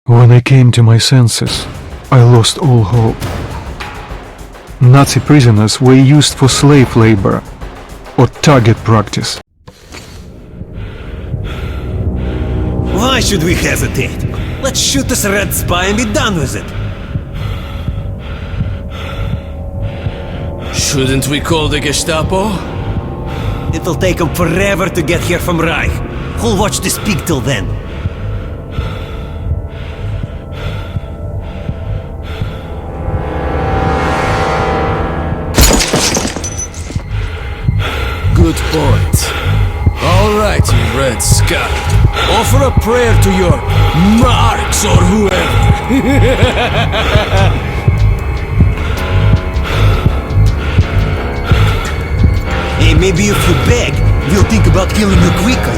When I came to my senses, I lost all hope. Nazi prisoners were used for slave labor or target practice. Why should we hesitate? Let's shoot this red spy and be done with it. Shouldn't we call the Gestapo? It'll take them forever to get here from Reich. Who'll watch this pig till then? Good point. All right, you Red Sky. Offer a prayer to your Marx or whoever. Hey, maybe if you beg, we'll think about killing you quickly.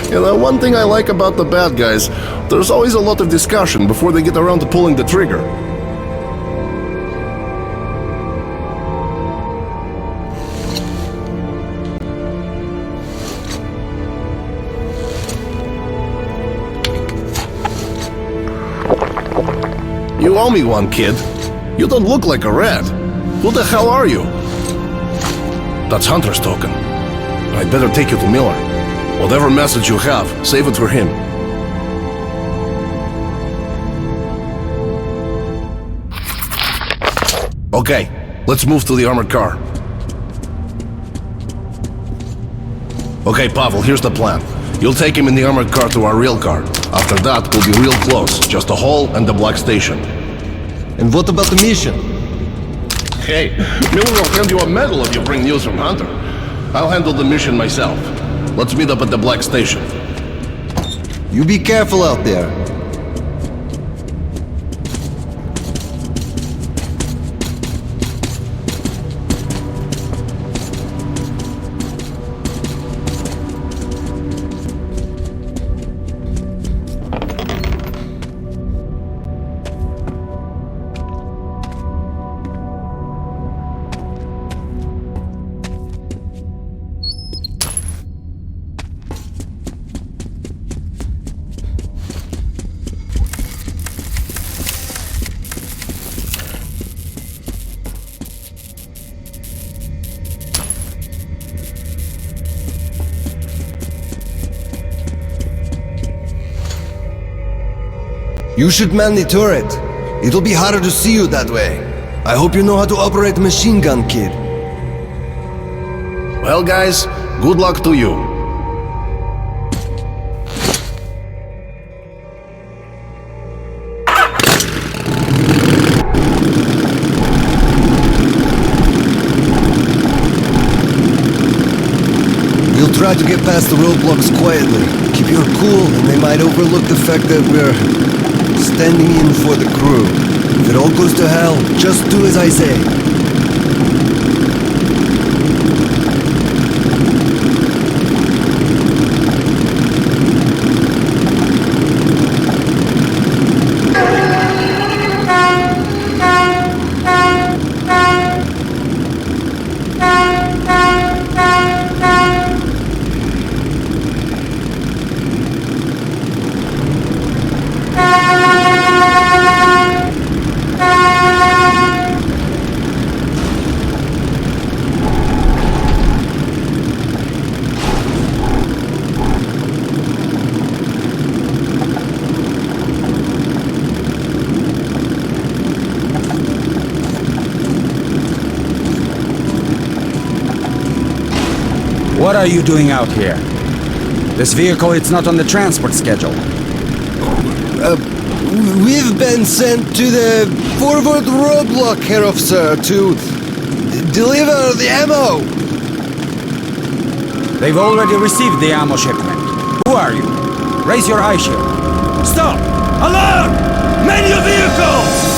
You know, one thing I like about the bad guys, there's always a lot of discussion before they get around to pulling the trigger. You owe me one, kid. You don't look like a rat. Who the hell are you? That's Hunter's token. I'd better take you to Miller. Whatever message you have, save it for him. Okay, let's move to the armored car. Okay, Pavel, here's the plan. You'll take him in the armored car to our real car. After that, we'll be real close. Just a hall and the black station. And what about the mission? Hey, Miller will hand you a medal if you bring news from Hunter. I'll handle the mission myself. Let's meet up at the black station. You be careful out there. You should man the turret. It'll be harder to see you that way. I hope you know how to operate a machine gun, kid. Well, guys, good luck to you. We'll try to get past the roadblocks quietly. Keep your cool, and they might overlook the fact that we're standing in for the crew. If it all goes to hell, just do as I say. What are you doing out here? This vehicle, it's not on the transport schedule. We've been sent to the forward roadblock, Herr Officer, to deliver the ammo. They've already received the ammo shipment. Who are you? Raise your eye shield. Stop! Alarm! Man your vehicle!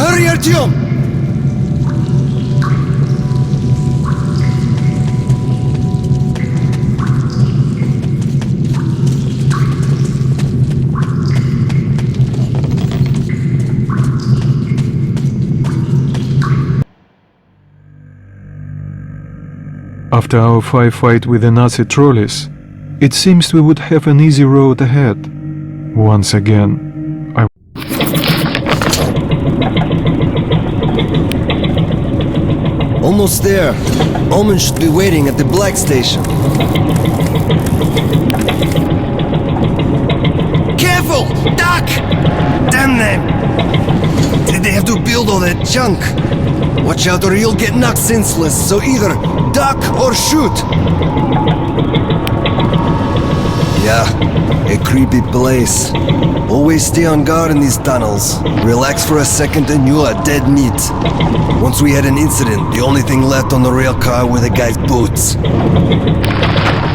Hurry, Artyom! After our firefight with the Nazi trolleys, it seems we would have an easy road ahead. Once again, I Almost there. Omen should be waiting at the Black Station. Careful! Duck! Damn them! Did they have to build all that junk? Watch out or you'll get knocked senseless, so either duck or shoot! Yeah, a creepy place. Always stay on guard in these tunnels. Relax for a second and you are dead meat. Once we had an incident, the only thing left on the rail car were the guy's boots.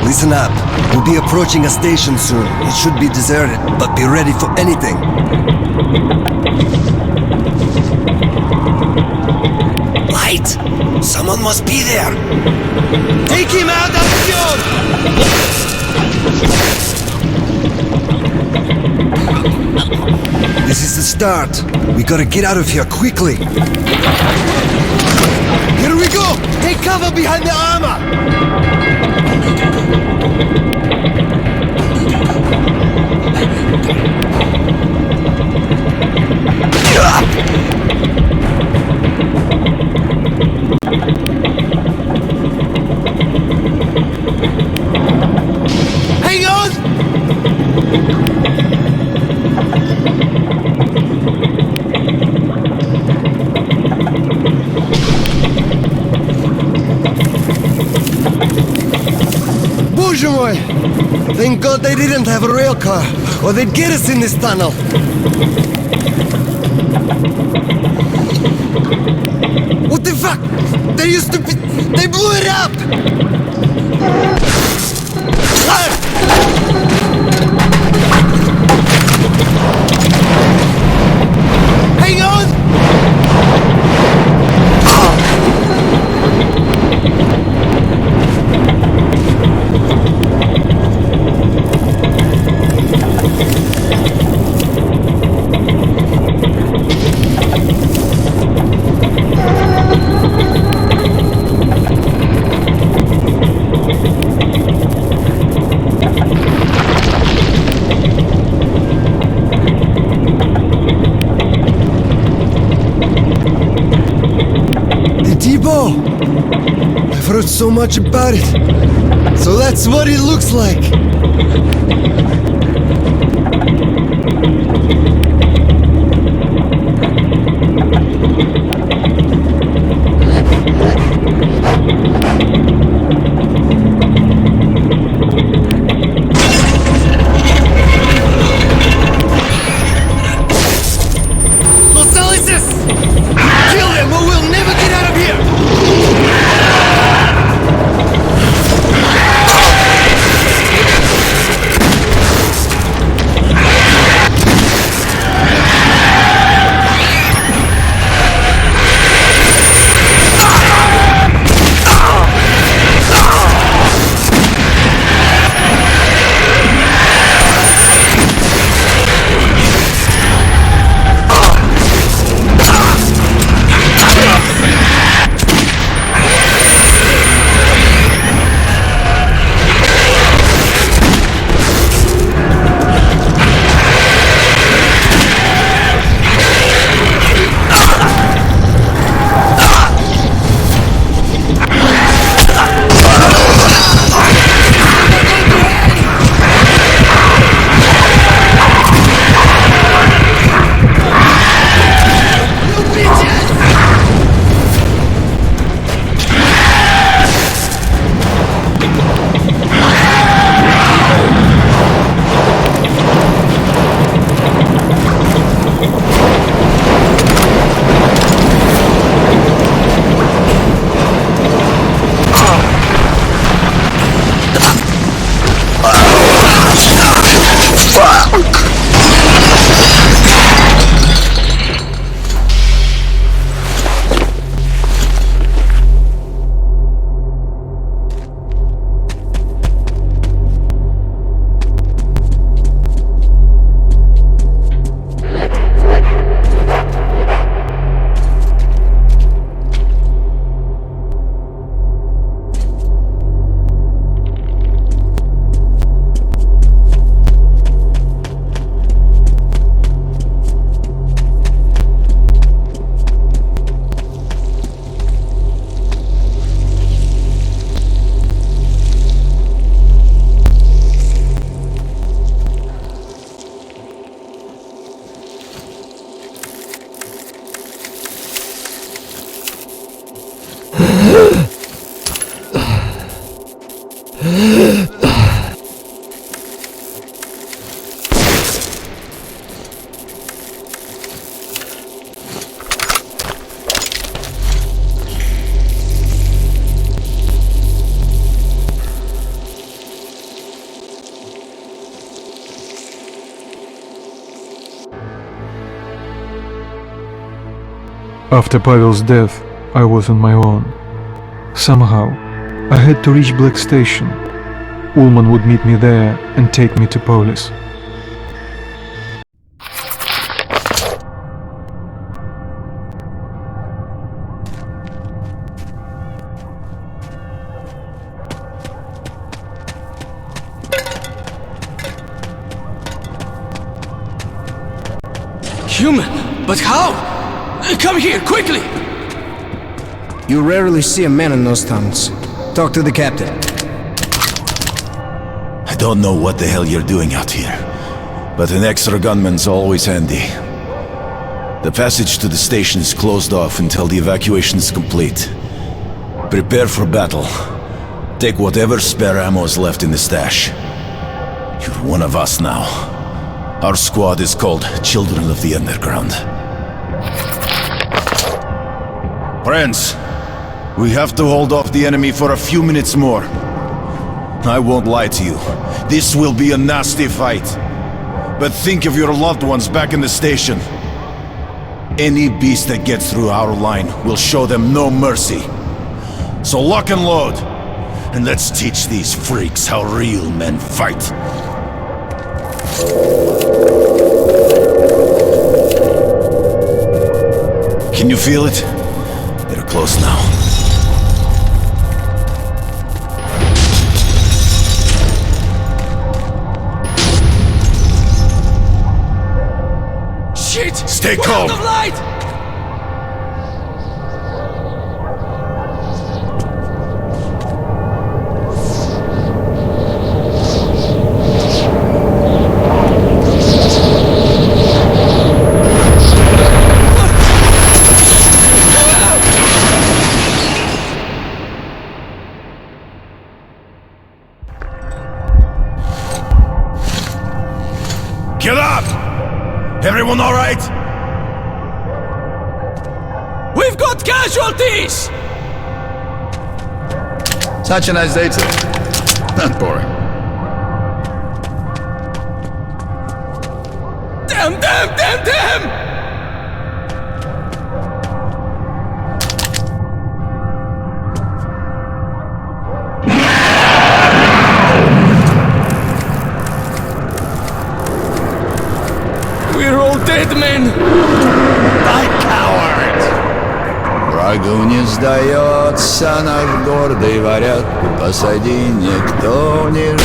Listen up. We'll be approaching a station soon. It should be deserted, but be ready for anything. Light! Someone must be there! Take him out, Artyom! This is the start. We gotta get out of here quickly. Here we go! Take cover behind the armor! Hang on! Боже мой! Thank God they didn't have a rail car, or they'd get us in this tunnel. What the fuck? They used to be... They blew it up! Hang on! I've heard so much about it. So that's what it looks like. Los Alices! Kill them or we'll never get out of here! After Pavel's death, I was on my own. Somehow, I had to reach Black Station. Ullman would meet me there and take me to Polis. Human? But how? Come here, quickly! You rarely see a man in those tunnels. Talk to the captain. I don't know what the hell you're doing out here, but an extra gunman's always handy. The passage to the station is closed off until the evacuation is complete. Prepare for battle. Take whatever spare ammo is left in the stash. You're one of us now. Our squad is called Children of the Underground. Friends, we have to hold off the enemy for a few minutes more. I won't lie to you. This will be a nasty fight. But think of your loved ones back in the station. Any beast that gets through our line will show them no mercy. So lock and load, and let's teach these freaks how real men fight. Can you feel it? They're close now. Shit! Stay We're calm. out of light! Get up! Everyone all right? We've got casualties! Such a nice day today. Not boring. Damn, damn, damn, damn! We're all dead, men! Die, coward! Врагу не сдается наш гордый варяг, посади никто не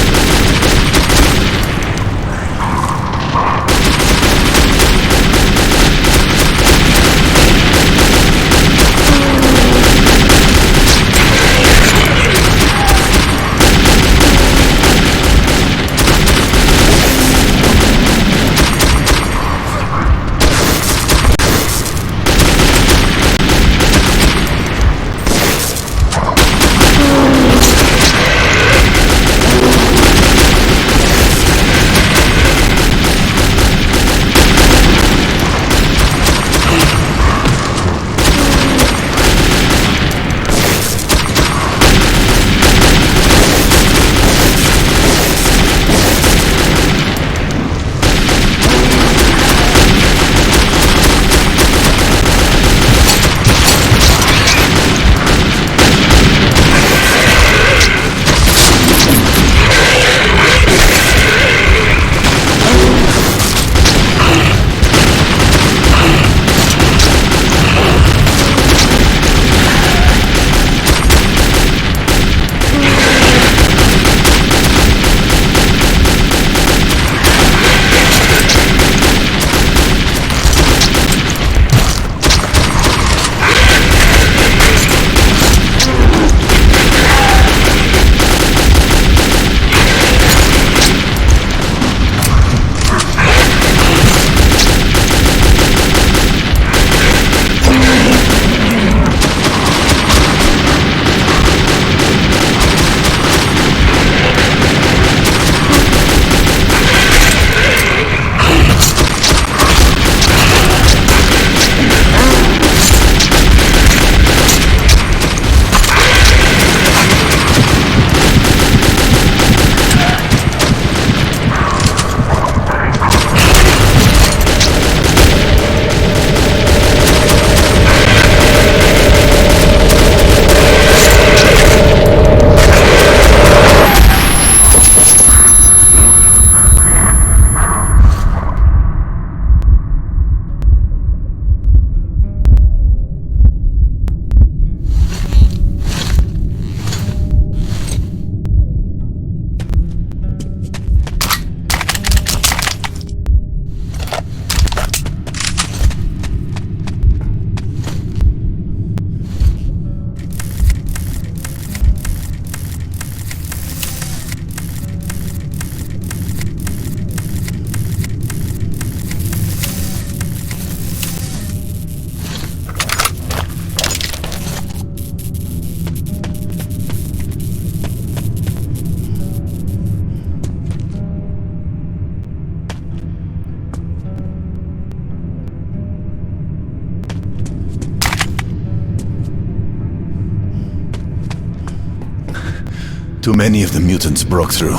Too many of the mutants broke through.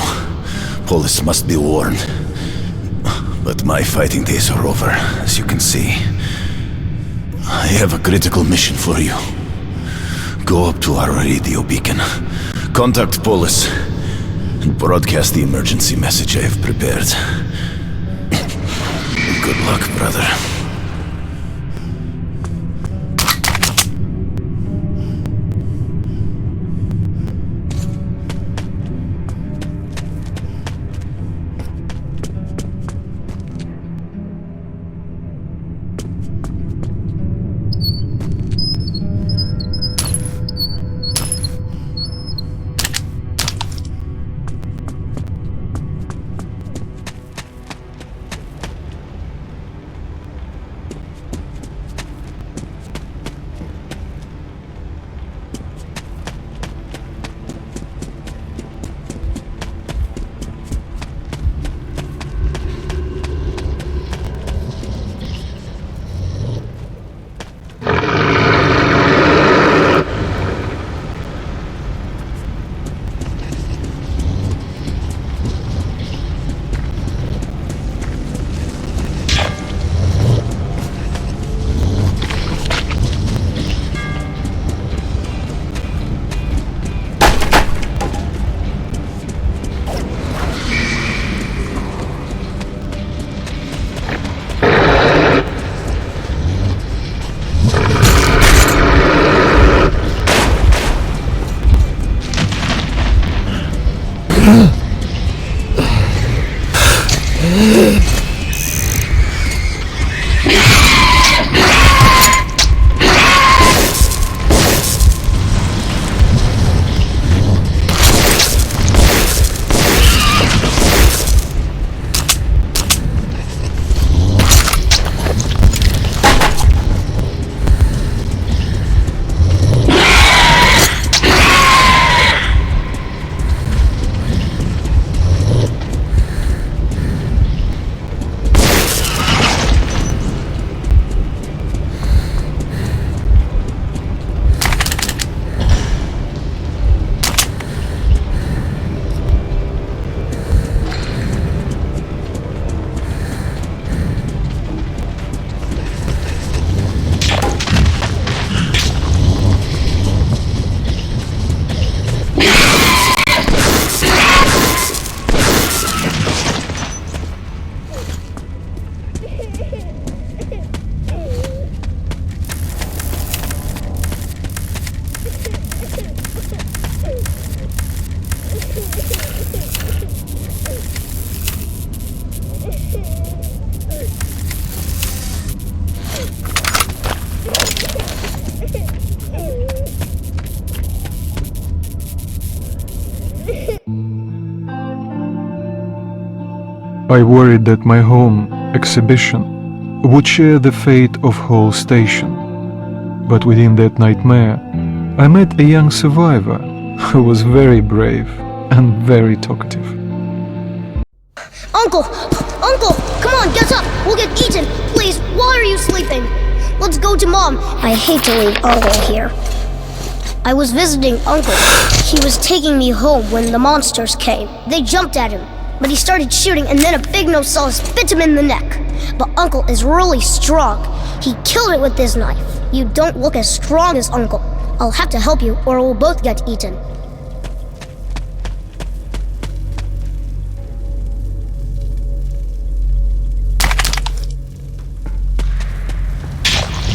Polis must be warned. But my fighting days are over, as you can see. I have a critical mission for you. Go up to our radio beacon. Contact Polis. And broadcast the emergency message I have prepared. Good luck, brother. I worried that my home exhibition would share the fate of whole station. But within that nightmare, I met a young survivor who was very brave and very talkative. Uncle! Uncle! Come on, get up! We'll get eaten! Please, why are you sleeping? Let's go to Mom! I hate to leave Uncle here. I was visiting Uncle. He was taking me home when the monsters came. They jumped at him, but he started shooting and then a big nosaurus bit him in the neck. But Uncle is really strong. He killed it with this knife. You don't look as strong as Uncle. I'll have to help you or we'll both get eaten.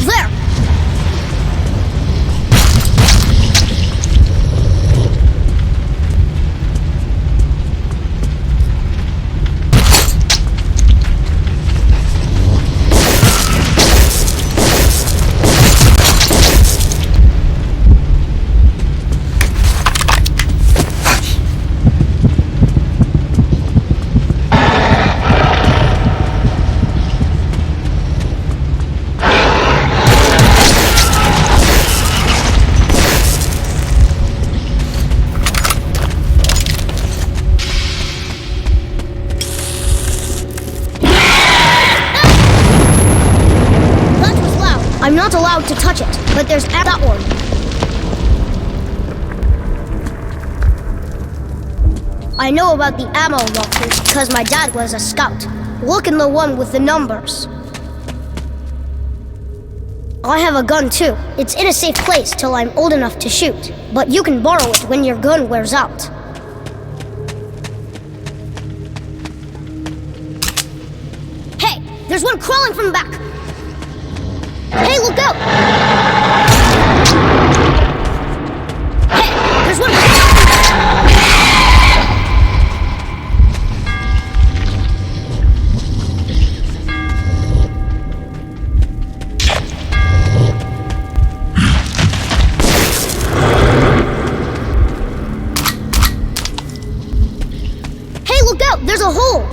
There! I'm not allowed to touch it, but there's that one. I know about the ammo lockers because my dad was a scout. Look in the one with the numbers. I have a gun too. It's in a safe place till I'm old enough to shoot. But you can borrow it when your gun wears out. Hey, there's one crawling from the back. Hey, look out! Hey, there's one crawling from the back. There's a hole!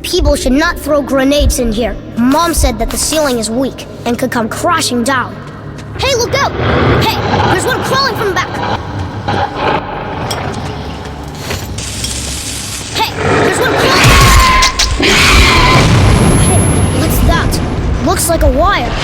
People should not throw grenades in here. Mom said that the ceiling is weak and could come crashing down. Hey, look out! Hey, there's one crawling from the back! Hey, there's one crawling! Hey, what's that? Looks like a wire.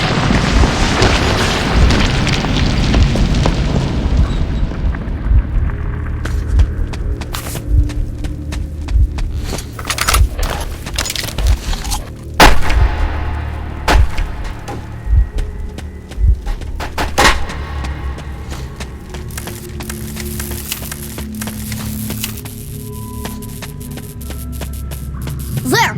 There!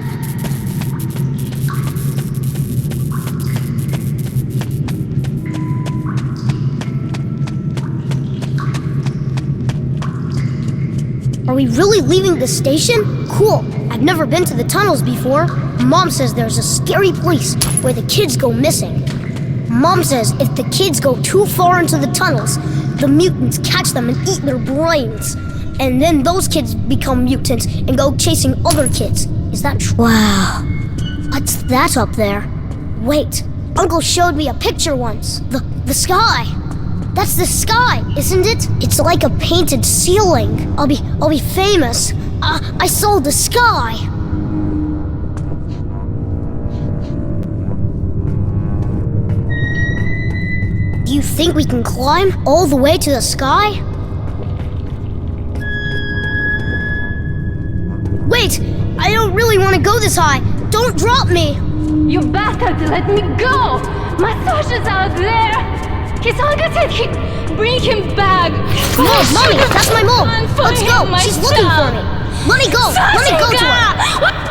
Are we really leaving the station? Cool. I've never been to the tunnels before. Mom says there's a scary place where the kids go missing. Mom says if the kids go too far into the tunnels, the mutants catch them and eat their brains. And then those kids become mutants and go chasing other kids. Is that true? Wow. What's that up there? Wait, Uncle showed me a picture once. The sky. That's the sky, isn't it? It's like a painted ceiling. I'll be famous. I saw the sky. Do you think we can climb all the way to the sky? Wait! I don't really want to go this high! Don't drop me! You bastard! Let me go! My Sasha's out there! He's targeted! Bring him back! Mom! Mommy! That's my mom! Let's go! She's looking for me! Let me go! Let me go to her!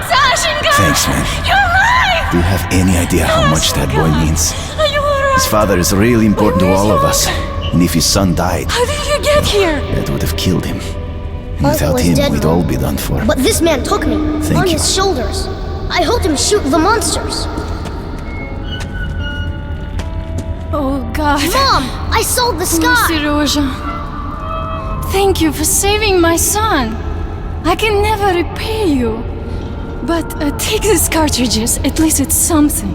Sashenka! Thanks, man. You're alive! Do you have any idea how much that boy means? Are you alright? His father is really important to all of us. And if his son died, How did you get here? that would have killed him. And Uncle without is him, dead we'd now. all be done for. But this man took me Thank on you. his shoulders. I helped him shoot the monsters. Oh God. Mom! I saw the sky! Serozha. Thank you for saving my son. I can never repay you. But take these cartridges. At least it's something.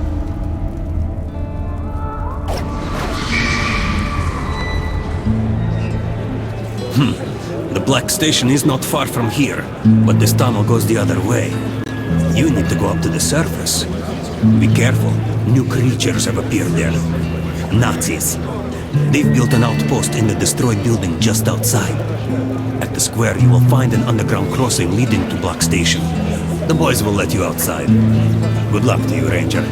The Black Station is not far from here, but this tunnel goes the other way. You need to go up to the surface. Be careful, new creatures have appeared there. Nazis. They've built an outpost in the destroyed building just outside. At the square, you will find an underground crossing leading to Black Station. The boys will let you outside. Good luck to you, Ranger.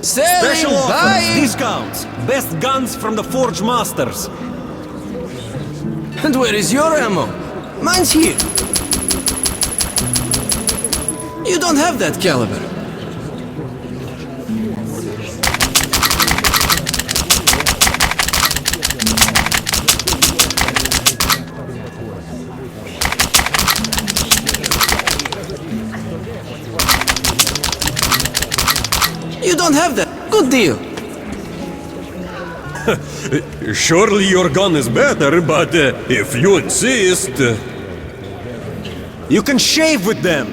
Special offers, discounts, best guns from the Forge Masters. And where is your ammo? Mine's here. You don't have that caliber. You don't have that. Good deal. Surely your gun is better, but if you insist... You can shave with them!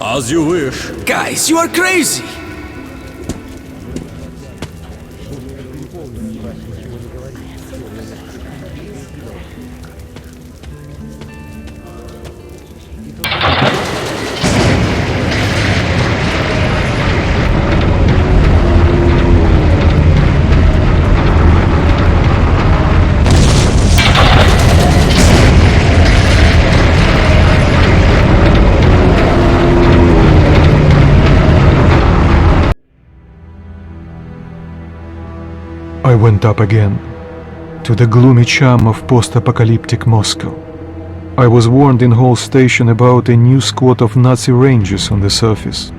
As you wish. Guys, you are crazy! I went up again, to the gloomy charm of post-apocalyptic Moscow. I was warned in Hall Station about a new squad of Nazi Rangers on the surface.